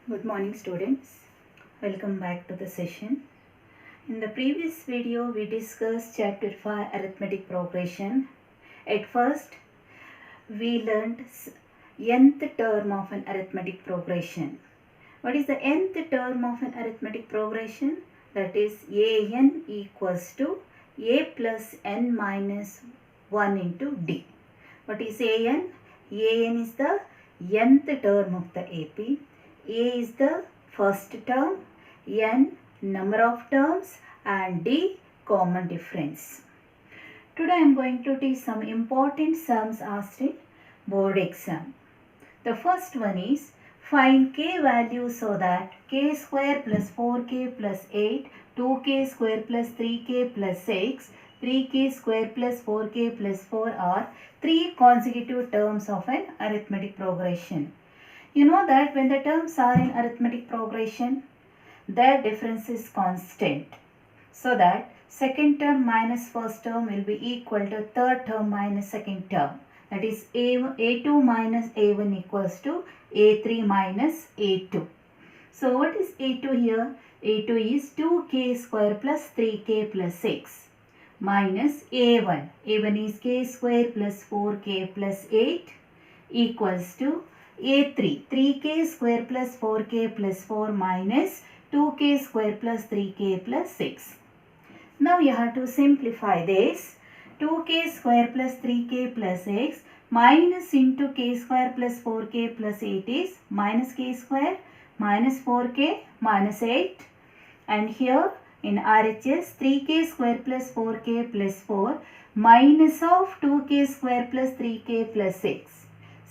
Good morning students. Welcome back to the session. In the previous video we discussed chapter 5 arithmetic progression. At first we learned nth term of an arithmetic progression. What is the nth term of an arithmetic progression? That is an equals to a plus n minus 1 into d. What is an? An is the nth term of the AP. A is the first term, n number of terms and d common difference. Today I am going to teach some important sums asked in board exam. The first one is find k value so that k square plus 4k plus 8, 2k square plus 3k plus 6, 3k square plus 4k plus 4 are three consecutive terms of an arithmetic progression. You know that when the terms are in arithmetic progression, their difference is constant. So that second term minus first term will be equal to third term minus second term. That is A2 minus A1 equals to A3 minus A2. So what is A2 here? A2 is 2k square plus 3k plus 6 minus A1. A1 is k square plus 4k plus 8 equals to A3, 3k square plus 4k plus 4 minus 2k square plus 3k plus 6. Now you have to simplify this. 2k square plus 3k plus 6 minus into k square plus 4k plus 8 is minus k square minus 4k minus 8. And here in RHS 3k square plus 4k plus 4 minus of 2k square plus 3k plus 6.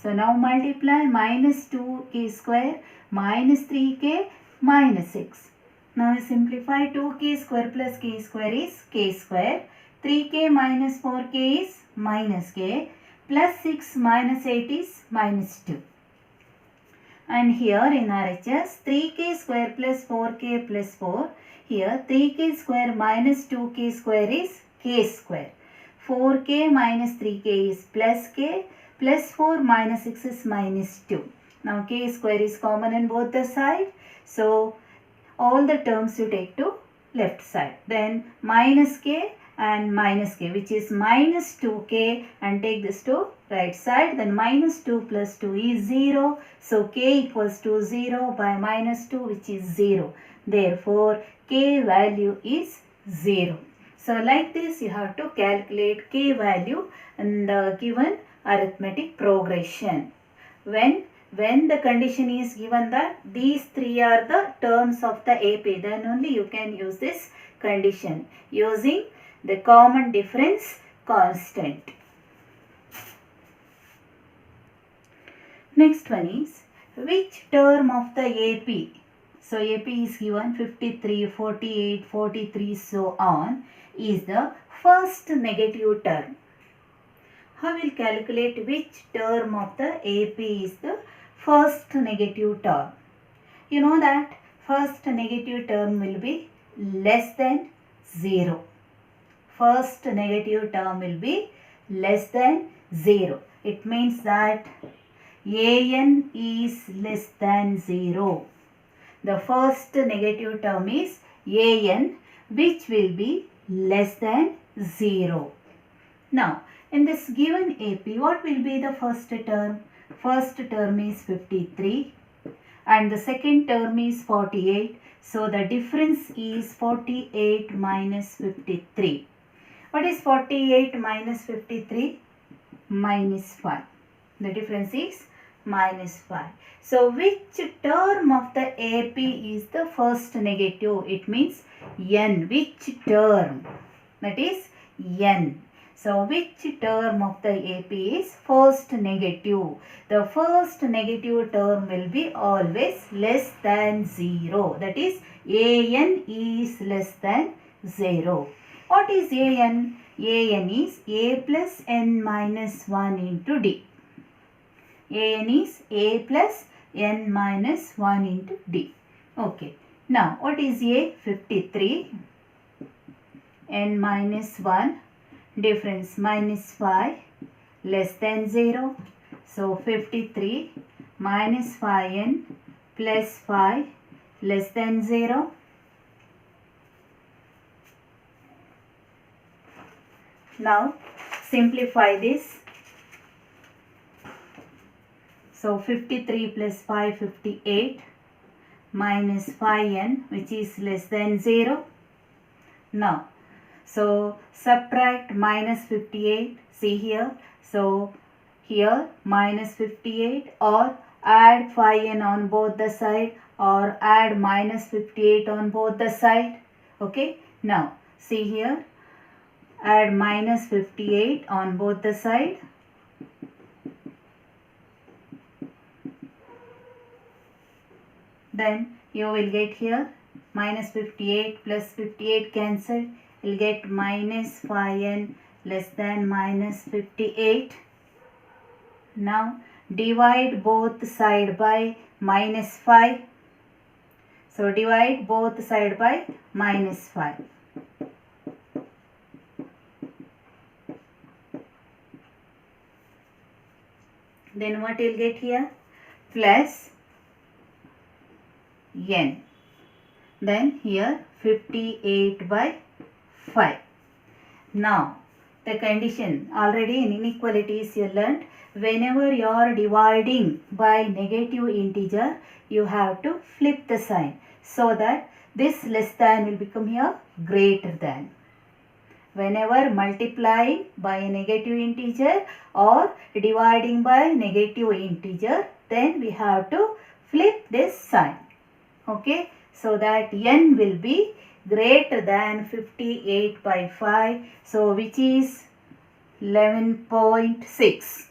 So now multiply minus 2k square minus 3k minus 6. Now simplify 2k square plus k square is k square. 3k minus 4k is minus k plus 6 minus 8 is minus 2. And here in RHS 3k square plus 4k plus 4. Here 3k square minus 2k square is k square. 4k minus 3k is plus k. Plus 4 minus 6 is minus 2. Now k square is common in both the sides. So all the terms you take to left side. Then minus k and minus k, which is minus 2k, and take this to right side. Then minus 2 plus 2 is 0. So k equals to 0 by minus 2, which is 0. Therefore k value is 0. So like this you have to calculate k value in the given arithmetic progression. When the condition is given that these three are the terms of the AP, then only you can use this condition using the common difference constant. Next one is which term of the AP? So AP is given 53, 48, 43, so on, is the first negative term. How will calculate which term of the AP is the first negative term? You know that first negative term will be less than 0. First negative term will be less than 0. It means that an is less than 0. The first negative term is an, which will be less than 0. Now, in this given AP, what will be the first term? First term is 53 and the second term is 48. So, the difference is 48 minus 53. What is 48 minus 53? Minus 5. The difference is minus 5. So, which term of the AP is the first negative? It means n. Which term? That is n. So, which term of the AP is first negative? The first negative term will be always less than 0. That is, an is less than 0. What is an? An is a plus n minus 1 into d. An is a plus n minus 1 into d. Okay. Now, what is a? 53. N minus 1. Difference minus 5 less than 0. So 53 minus 5n plus 5 less than 0. Now simplify this. So 53 plus 5, 58 minus 5n, which is less than 0. Now, so subtract minus 58, see here. So here minus 58, or add 5n on both the side, or add minus 58 on both the side. Okay, now see here, add minus 58 on both the side. Then you will get here minus 58 plus 58 cancelled. You will get minus 5n less than minus 58. Now divide both side by minus 5. So divide both side by minus 5. Then what you will get here? Plus n. Then here 58 by 5. Now the condition, already in inequalities you learnt, whenever you are dividing by negative integer, you have to flip the sign so that this less than will become here greater than. Whenever multiplying by a negative integer or dividing by negative integer, then we have to flip this sign. Okay, so that n will be greater than 58 by 5, so which is 11.6.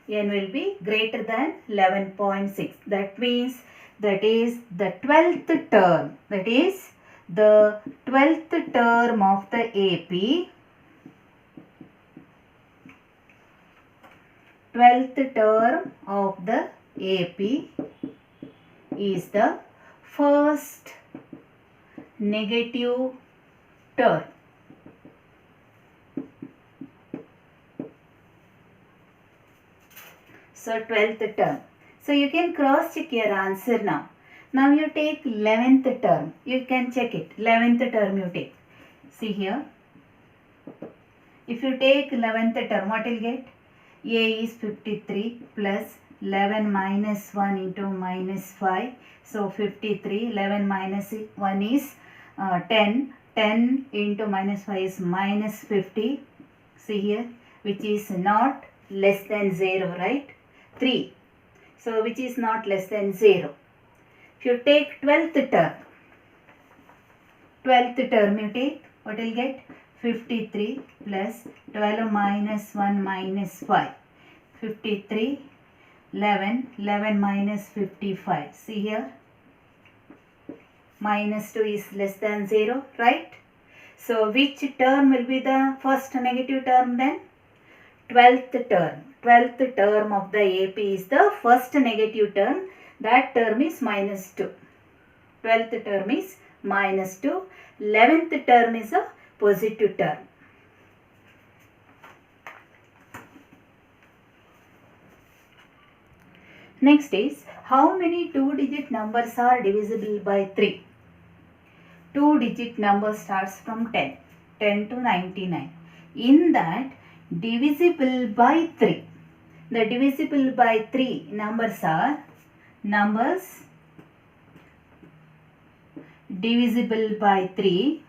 n will be greater than 11.6. That means that is the 12th term. That is the 12th term of the AP. 12th term of the AP is the first negative term. So 12th term. So you can cross check your answer now. Now you take 11th term. You can check it. 11th term you take. See here. If you take 11th term, what will get? A is 53 plus 11 minus 1 into minus 5. So 53, 11 minus 1 is 10. 10 into minus 5 is minus 50. See here, which is not less than 0, right? 3. So which is not less than 0. If you take 12th term, 12th term you take, what will get? 53 plus 12 minus 1 minus 5. 53, 11, 11 minus 55. See here, minus 2 is less than 0, right? So which term will be the first negative term then? 12th term. 12th term of the AP is the first negative term. That term is minus 2. 12th term is minus 2. 11th term is a positive term. Next is, how many 2-digit numbers are divisible by 3? 2-digit number starts from 10. 10 to 99. In that, divisible by 3. The divisible by 3 numbers are numbers divisible by 3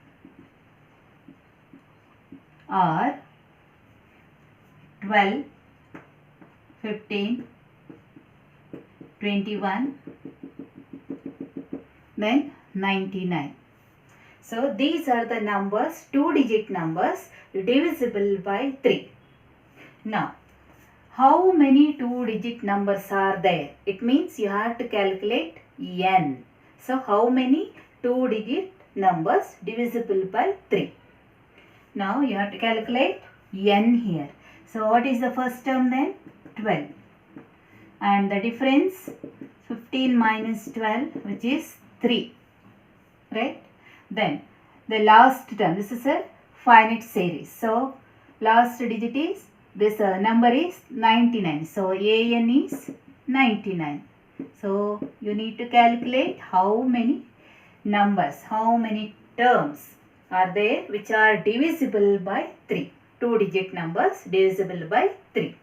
are 12, 15, 21, then 99. So these are the numbers, 2-digit numbers divisible by 3. Now, how many 2-digit numbers are there? It means you have to calculate n. So how many 2-digit numbers divisible by 3? Now you have to calculate n here. So what is the first term then? 12. And the difference 15 minus 12, which is 3. Right? Then the last term, this is a finite series. So last digit is, this number is 99. So an is 99. So you need to calculate how many numbers, how many terms are there which are divisible by 3. 2-digit numbers divisible by 3.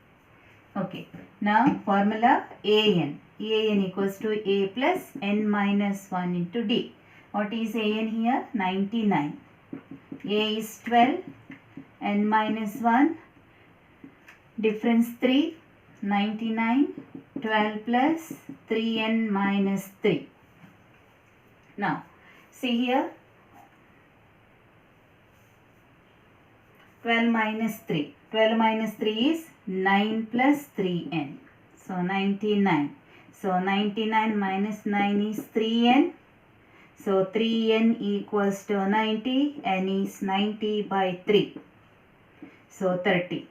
Okay. Now formula AN. AN equals to A plus N minus 1 into D. What is AN here? 99. A is 12. N minus 1. Difference 3. 99. 12 plus 3N minus 3. Now see here. 12 minus 3. 12 minus 3 is 9 plus 3n. So 99. So 99 minus 9 is 3n. So 3n equals to 90. N is 90 by 3. So 30.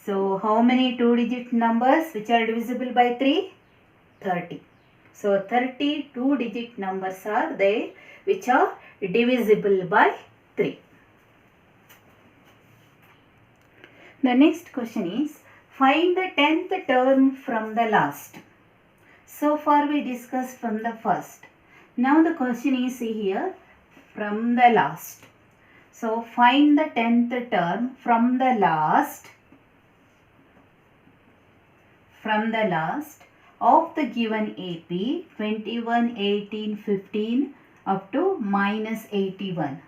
So how many 2-digit numbers which are divisible by 3? 30. So 30 2-digit numbers are there which are divisible by 3. The next question is, find the 10th term from the last. So far we discussed from the first. Now the question is here, from the last. So find the 10th term from the last of the given AP 21, 18, 15 up to minus 81.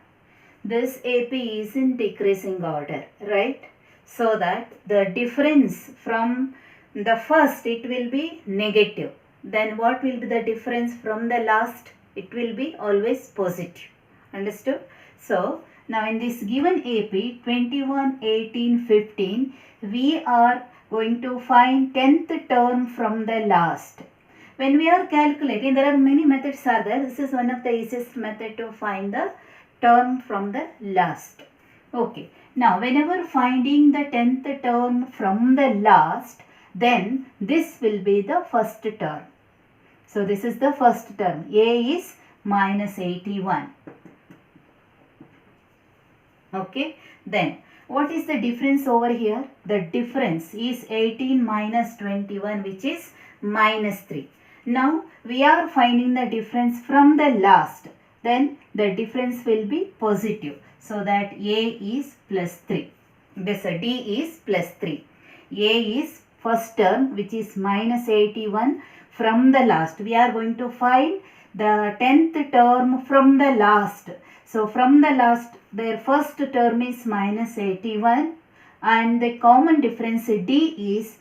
This AP is in decreasing order, right? So that the difference from the first, it will be negative. Then what will be the difference from the last? It will be always positive. Understood? So now in this given AP 21, 18, 15, we are going to find 10th term from the last. When we are calculating, there are many methods are there. This is one of the easiest method to find the term from the last. Okay. Now, whenever finding the 10th term from the last, then this will be the first term. So, this is the first term. A is minus 81. Okay. Then, what is the difference over here? The difference is 18 minus 21, which is minus 3. Now, we are finding the difference from the last. Then, the difference will be positive. So that A is plus 3. This D is plus 3. A is first term, which is minus 81 from the last. We are going to find the 10th term from the last. So from the last, their first term is minus 81 and the common difference D is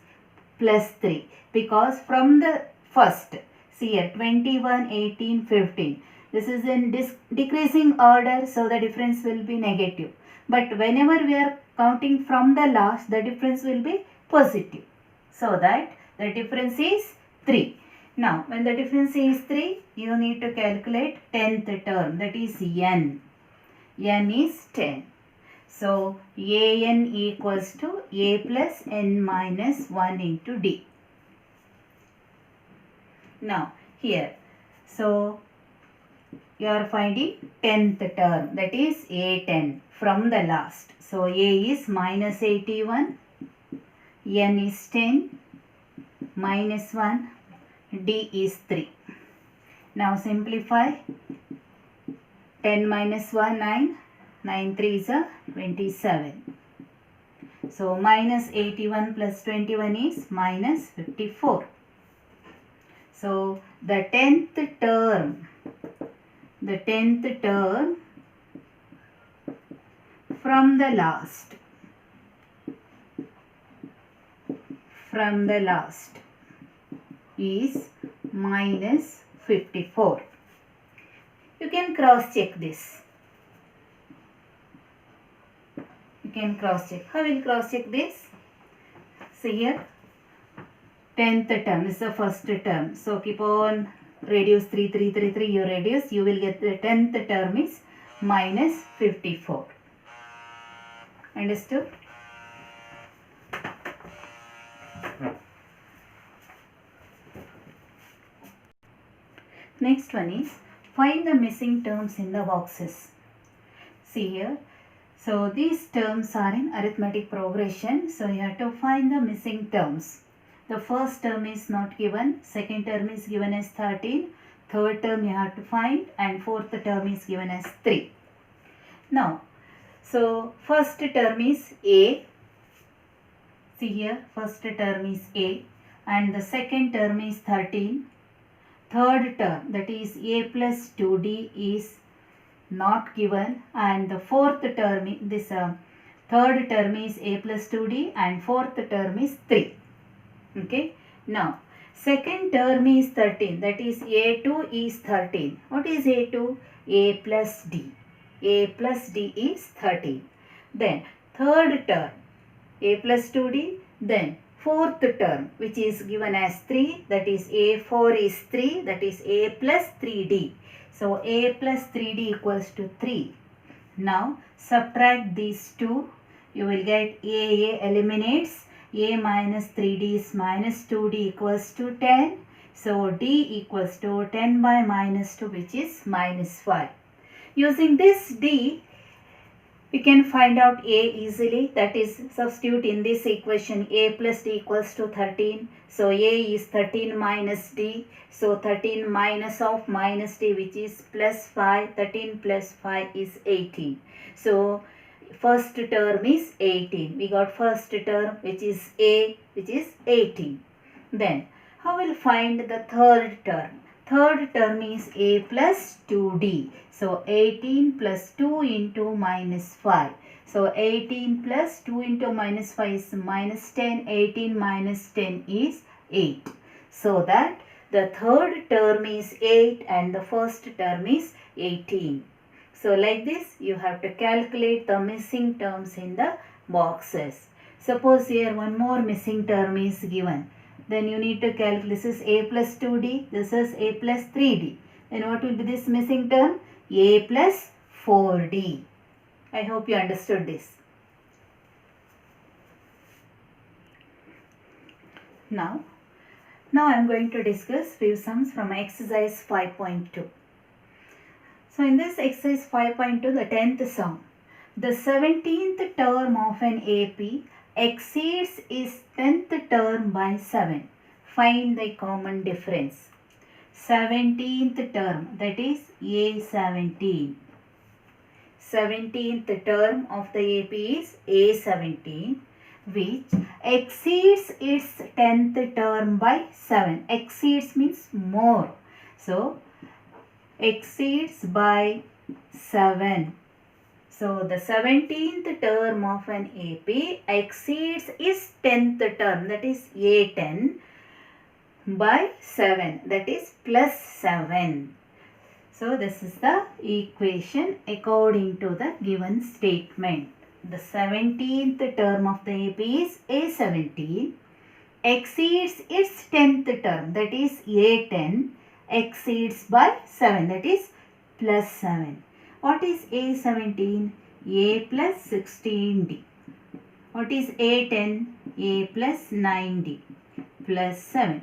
plus 3. Because from the first, see here 21, 18, 15. This is in decreasing order, so the difference will be negative. But whenever we are counting from the last, the difference will be positive. So that the difference is 3. Now, when the difference is 3, you need to calculate 10th term, that is N. N is 10. So, AN equals to A plus N minus 1 into D. Now, here, so you are finding 10th term, that is A10 from the last. So A is minus 81, N is 10, minus 1, D is 3. Now simplify. 10 minus 1, 9, 9 3 is 27. So minus 81 plus 21 is minus 54. So the 10th term from the last is minus 54. You can cross check this. How will cross check this? See here, 10th term is the first term. So keep on reduce 3, 3, 3, 3. You reduce, you will get the 10th term is minus 54. Understood? Next one is find the missing terms in the boxes. See here. So these terms are in arithmetic progression. So you have to find the missing terms. The first term is not given, second term is given as 13, third term you have to find, and fourth term is given as 3. Now, so first term is A. See here, first term is A, and the second term is 13. Third term, that is A plus 2D, is not given, and the fourth term, third term is A plus 2D, and fourth term is 3. Okay. Now, second term is 13, that is A2 is 13. What is A2? A plus D. A plus D is 13. Then third term, A plus 2D. Then fourth term, which is given as 3, that is A4 is 3, that is A plus 3D. So A plus 3D equals to 3. Now subtract these two. You will get A eliminates. A minus 3D is minus 2D equals to 10. So D equals to 10 by minus 2, which is minus 5. Using this D, we can find out A easily. That is, substitute in this equation A plus D equals to 13. So A is 13 minus D. So 13 minus of minus D, which is plus 5. 13 plus 5 is 18. So first term is 18. We got first term, which is A, which is 18. Then how will find the third term? Third term is A plus 2D. So 18 plus 2 into minus 5. So 18 plus 2 into minus 5 is minus 10. 18 minus 10 is 8. So that the third term is 8 and the first term is 18. So like this, you have to calculate the missing terms in the boxes. Suppose here one more missing term is given. Then you need to calculate, this is A plus 2D, this is A plus 3D. Then what will be this missing term? A plus 4D. I hope you understood this. Now I am going to discuss few sums from exercise 5.2. So in this exercise 5.2, the 10th sum, the 17th term of an AP exceeds its 10th term by 7. Find the common difference. 17th term, that is A17. 17th term of the AP is A17, which exceeds its 10th term by 7. Exceeds means more. So exceeds by 7. So the 17th term of an AP exceeds its 10th term, that is A10, by 7, that is plus 7. So this is the equation according to the given statement. The 17th term of the AP is A17, exceeds its 10th term, that is A10, exceeds by 7, that is plus 7. What is A17? A plus 16D. What is A10? A plus 9D plus 7.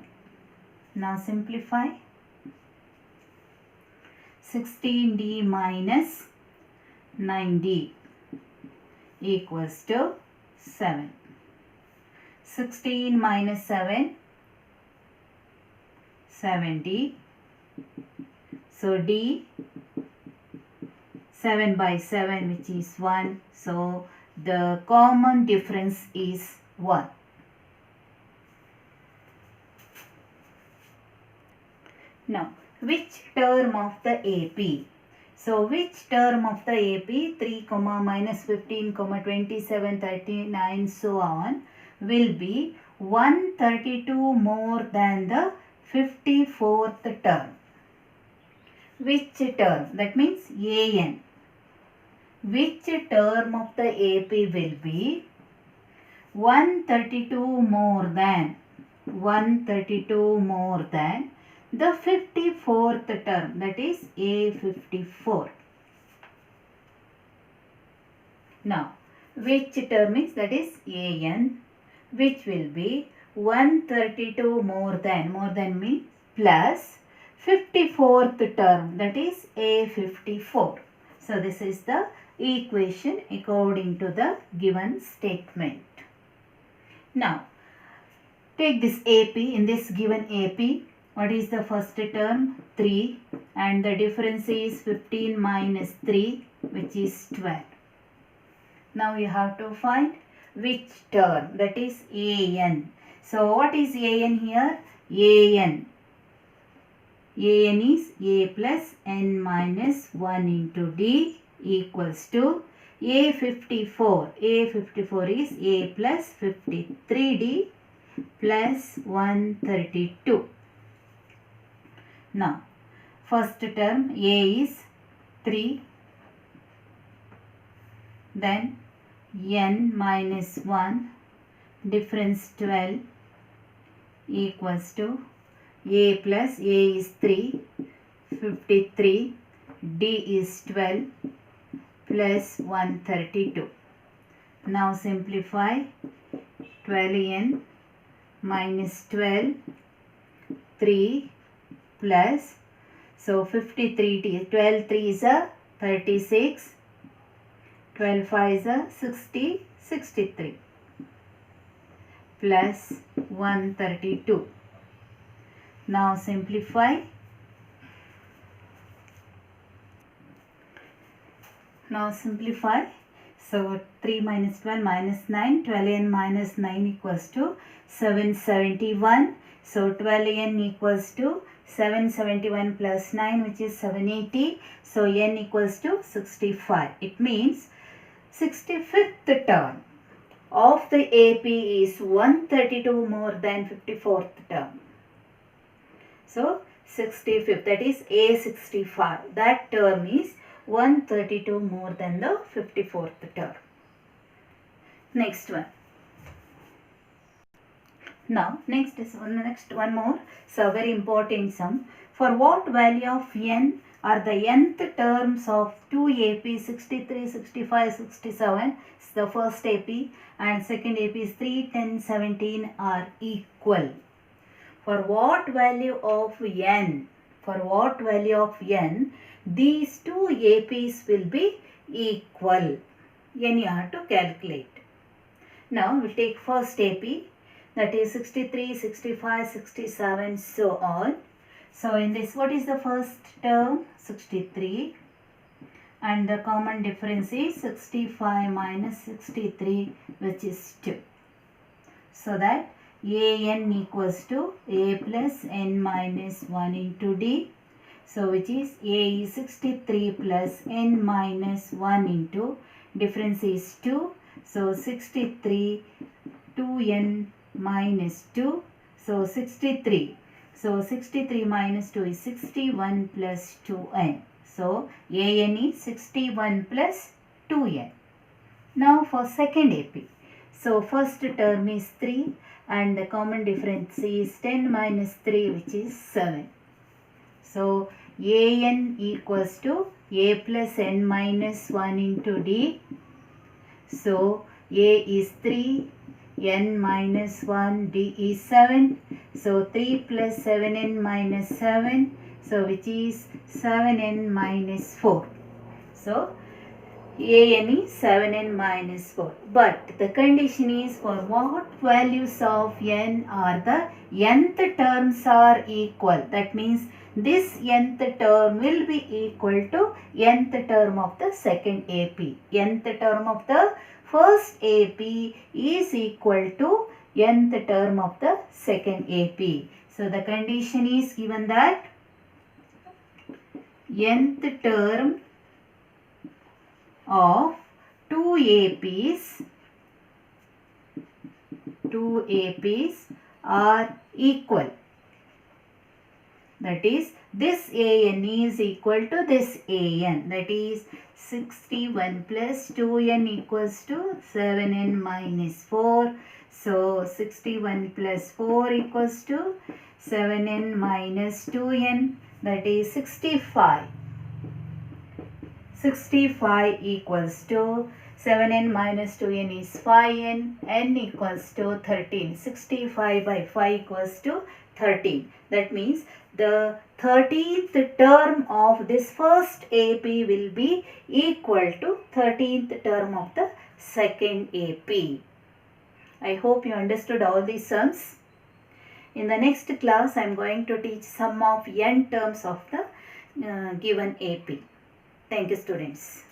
Now simplify. 16D minus 9D equals to 7. 16 minus 7, 7D. So D, 7 by 7, which is 1. So the common difference is 1. Now, which term of the AP? So, which term of the AP, 3, minus 15, 27, 39, so on, will be 132 more than the 54th term? Which term? That means AN. Which term of the AP will be 132 more than the 54th term, that is A54. Now, which term is, that is AN, which will be 132 more than means plus 54th term, that is A54. So, this is the equation according to the given statement. Now, Take this AP, in this given AP, what is the first term? 3, and the difference is 15 minus 3, which is 12. Now you have to find which term, that is AN. So what is AN here? AN is A plus N minus 1 into D equals to A54. A54 is A plus 53D plus 132. Now, first term A is 3, then N minus 1, difference 12 equals to A plus A is 3, 53, D is 12 plus 132. Now simplify 12N minus 12, 3 plus, so 53, 12 3 is a 36, 12 5 is a 60, 63 plus 132. Now simplify. So 3 minus 12 minus 9, 12n minus 9 equals to 771. So 12n equals to 771 plus 9, which is 780. So n equals to 65. It means 65th term of the AP is 132 more than 54th term. So 65th, that is A65, that term is 132 more than the 54th term. Next one. Now next one more. So very important sum. For what value of n are the nth terms of 2 AP 63, 65, 67, the first AP, and second AP is 3, 10, 17 are equal? For what value of n? These two APs will be equal. N you have to calculate. Now we'll take first AP, that is 63, 65, 67, so on. So in this, what is the first term? 63, and the common difference is 65 minus 63, which is 2. So that AN equals to A plus N minus 1 into D. So which is A is 63 plus N minus 1 into, difference is 2. So 63, 2N minus 2. So 63. So 63 minus 2 is 61 plus 2N. So AN is 61 plus 2N. Now for second AP. So first term is 3 and the common difference is 10 minus 3, which is 7. So AN equals to A plus N minus 1 into D. So A is 3, N minus 1, D is 7. So 3 plus 7N minus 7. So which is 7N minus 4. So AN is 7N minus 4. But the condition is for what values of N are the nth terms are equal. That means this nth term will be equal to nth term of the second AP. Nth term of the first AP is equal to nth term of the second AP. So the condition is given that nth term of two APs are equal. That is, this AN is equal to this AN. That is 61 plus 2N equals to 7N minus 4. So 61 plus 4 equals to 7N minus 2N. That is 65. 65 equals to 7N minus 2N is 5N. N equals to 13. 65 by 5 equals to 13. That means the 13th term of this first AP will be equal to 13th term of the second AP. I hope you understood all these sums. In the next class, I am going to teach sum of n terms of the given AP. Thank you, students.